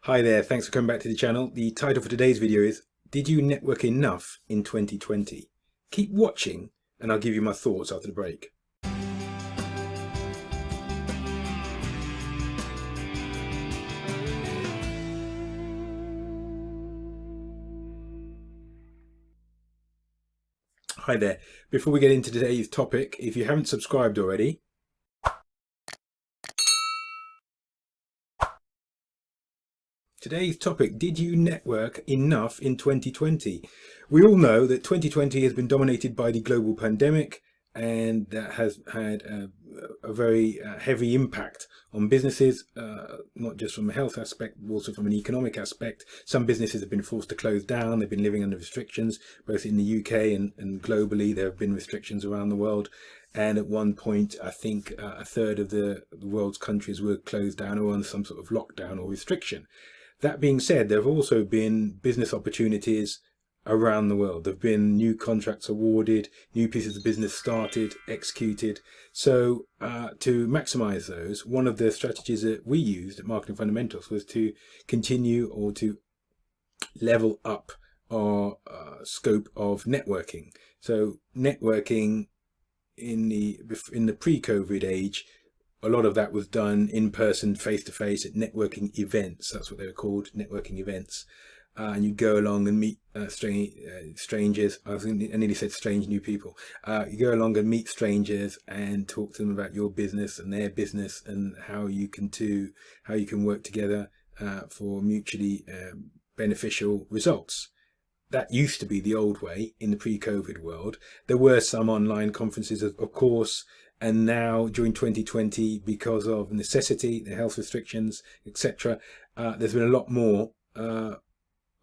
Hi there, thanks for coming back to the channel. The title for today's video is, Did you network enough in 2020? Keep watching and I'll give you my thoughts after the break. Hi there. Before we get into today's topic, if you haven't subscribed already, today's topic, did you network enough in 2020? We all know that 2020 has been dominated by the global pandemic, and that has had a very heavy impact on businesses, not just from a health aspect, but also from an economic aspect. Some businesses have been forced to close down. They've been living under restrictions, both in the UK and globally. There have been restrictions around the world. And at one point, I think a third of the world's countries were closed down or on some sort of lockdown or restriction. That being said, there have also been business opportunities around the world. There have been new contracts awarded, new pieces of business started, executed. So to maximize those, one of the strategies that we used at Marketing Fundamentals was to continue or to level up our scope of networking. So networking in the pre-COVID age, a lot of that was done in person, face to face at networking events. That's what they were called, networking events. And you go along and meet strangers. I nearly said strange new people. You go along and meet strangers and talk to them about your business and their business and how you can work together for mutually beneficial results. That used to be the old way in the pre-COVID world. There were some online conferences, of course, and now during 2020, because of necessity, the health restrictions, etc., there's been a lot more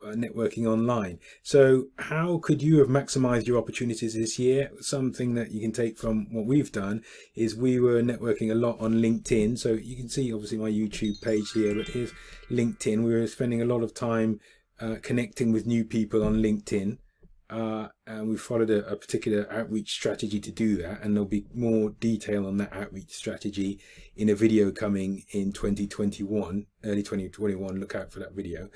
networking online. So how could you have maximized your opportunities this year? Something that you can take from what we've done is we were networking a lot on LinkedIn. So you can see obviously my YouTube page here, but here's LinkedIn. We were spending a lot of time connecting with new people on LinkedIn, and we followed a particular outreach strategy to do that, and there'll be more detail on that outreach strategy in a video coming in 2021, early 2021. Look out for that video.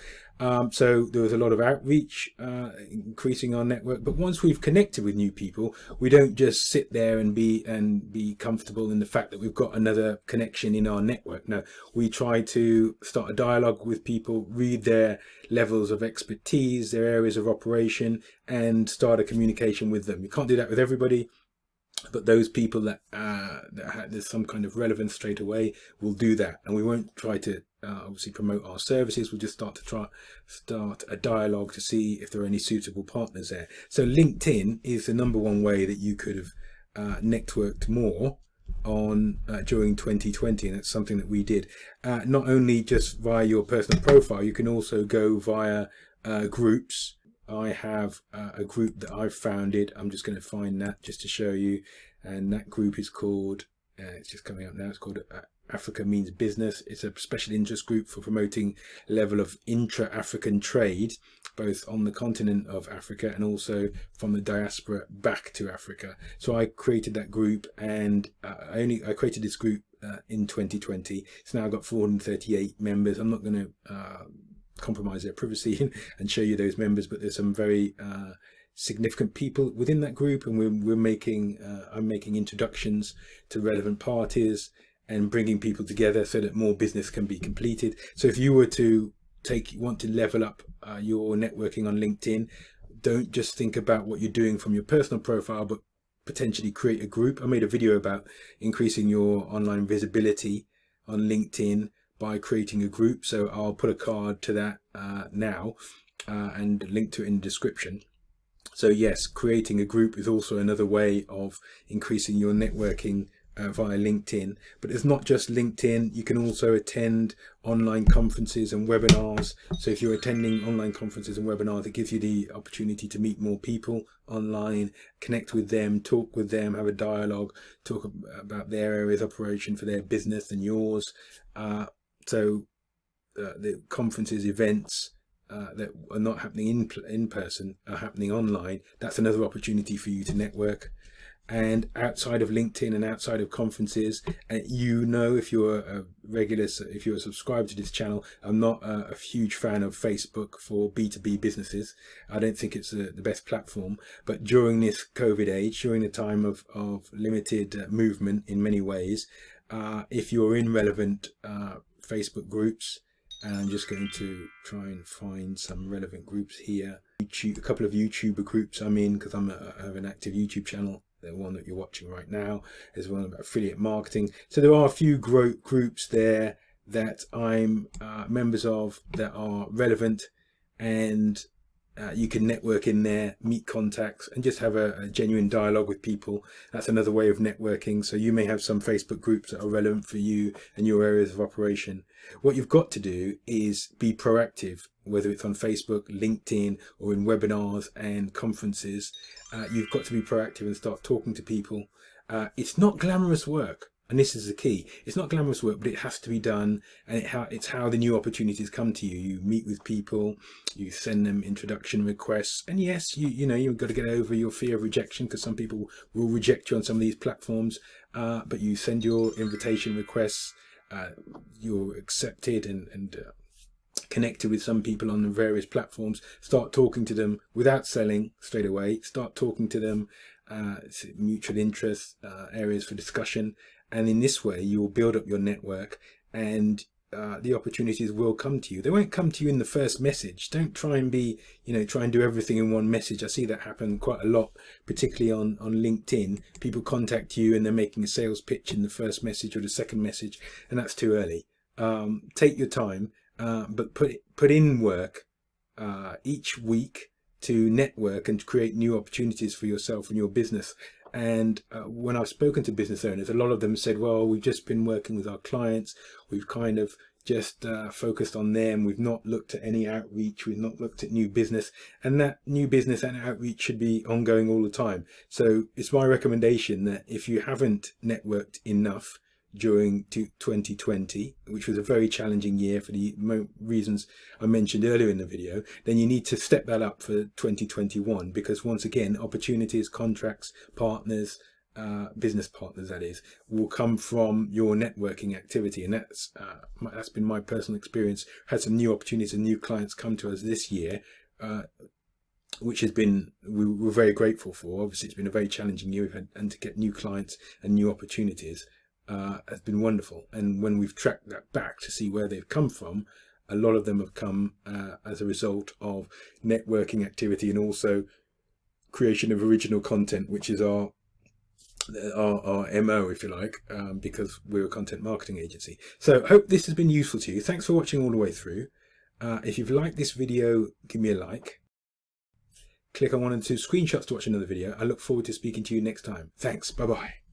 So there was a lot of outreach, increasing our network. But once we've connected with new people, we don't just sit there and be comfortable in the fact that we've got another connection in our network. No, we try to start a dialogue with people, read their levels of expertise, their areas of operation, and start a communication with them. You can't do that with everybody, but those people that there's some kind of relevance straight away will do that. And we won't try to obviously promote our services. We'll just start a dialogue to see if there are any suitable partners there. So LinkedIn is the #1 way that you could have networked more on during 2020, and that's something that we did. Not only just via your personal profile, you can also go via groups. I have a group that I've founded. I'm just going to find that just to show you, and that group is called it's just coming up now, it's called Africa Means Business. It's a special interest group for promoting a level of intra-African trade, both on the continent of Africa and also from the diaspora back to Africa. So I created that group, and I created this group in 2020. It's now got 438 members. I'm not going to compromise their privacy and show you those members, but there's some very significant people within that group, and I'm making introductions to relevant parties and bringing people together so that more business can be completed. So if you were to want to level up your networking on LinkedIn, don't just think about what you're doing from your personal profile, but potentially create a group. I made a video about increasing your online visibility on LinkedIn by creating a group, so I'll put a card to that now and link to it in the description. So yes, creating a group is also another way of increasing your networking via LinkedIn. But it's not just LinkedIn. You can also attend online conferences and webinars. So if you're attending online conferences and webinars, it gives you the opportunity to meet more people online, connect with them, talk with them, have a dialogue, talk about their areas of operation for their business and yours. So the conferences, events that are not happening in person are happening online. That's another opportunity for you to network. And outside of LinkedIn and outside of conferences, you know, if you're a regular, if you're subscribed to this channel, I'm not a huge fan of Facebook for B2B businesses. I don't think it's the best platform. But during this COVID age, during the time of limited movement in many ways, if you're in relevant Facebook groups, and I'm just going to try and find some relevant groups here. YouTube, a couple of YouTuber groups I'm in, because I have an active YouTube channel. The one that you're watching right now is one about affiliate marketing. So there are a few groups there that I'm members of that are relevant, and you can network in there, meet contacts, and just have a genuine dialogue with people. That's another way of networking. So you may have some Facebook groups that are relevant for you and your areas of operation. What you've got to do is be proactive, whether it's on Facebook, LinkedIn, or in webinars and conferences. You've got to be proactive and start talking to people. It's not glamorous work. And this is the key. It's not glamorous work, but it has to be done. And it's how the new opportunities come to you. You meet with people, you send them introduction requests. And yes, you know, you've got to get over your fear of rejection, because some people will reject you on some of these platforms. But you send your invitation requests, you're accepted and connected with some people on the various platforms. Start talking to them without selling straight away. Start talking to them, mutual interests, areas for discussion. And in this way, you will build up your network, and the opportunities will come to you. They won't come to you in the first message. Don't try and be, try and do everything in one message. I see that happen quite a lot, particularly on LinkedIn. People contact you and they're making a sales pitch in the first message or the second message, and that's too early. Take your time, but put in work each week to network and to create new opportunities for yourself and your business. And when I've spoken to business owners, a lot of them said, well, we've just been working with our clients. We've kind of just focused on them. We've not looked at any outreach. We've not looked at new business. And that new business and outreach should be ongoing all the time. So it's my recommendation that if you haven't networked enough during 2020, which was a very challenging year for the reasons I mentioned earlier in the video, then you need to step that up for 2021, because once again, opportunities, contracts, partners, business partners that is, will come from your networking activity. And that's been my personal experience. Had some new opportunities and new clients come to us this year, which has been, we're very grateful for. Obviously it's been a very challenging year. We've had, and to get new clients and new opportunities has been wonderful. And when we've tracked that back to see where they've come from, a lot of them have come as a result of networking activity and also creation of original content, which is our MO, if you like, because we're a content marketing agency. So hope this has been useful to you. Thanks for watching all the way through. If you've liked this video, give me a like. Click on one and two screenshots to watch another video. I look forward to speaking to you next time. Thanks. Bye-bye.